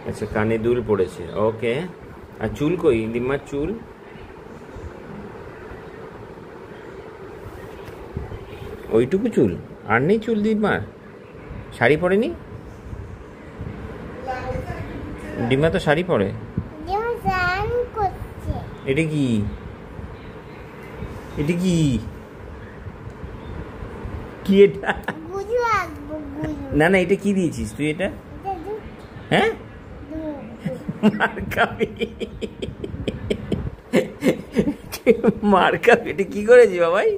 আচ্ছা, কানে দুল পড়েছে। ওকে, আর চুল কই দিম্মার চুল? ওইটুকু চুল, আর নেই চুল দিম্মার? শাড়ি পরেনি ডিম্মা? তো শাড়ি পরে। এটা কি? এটা কি? কি এটা? না না, এটা কি দিয়েছিস তুই? এটা হ্যাঁ মার খাবি, মার খাবি। এটা কি করেছি বাবাই?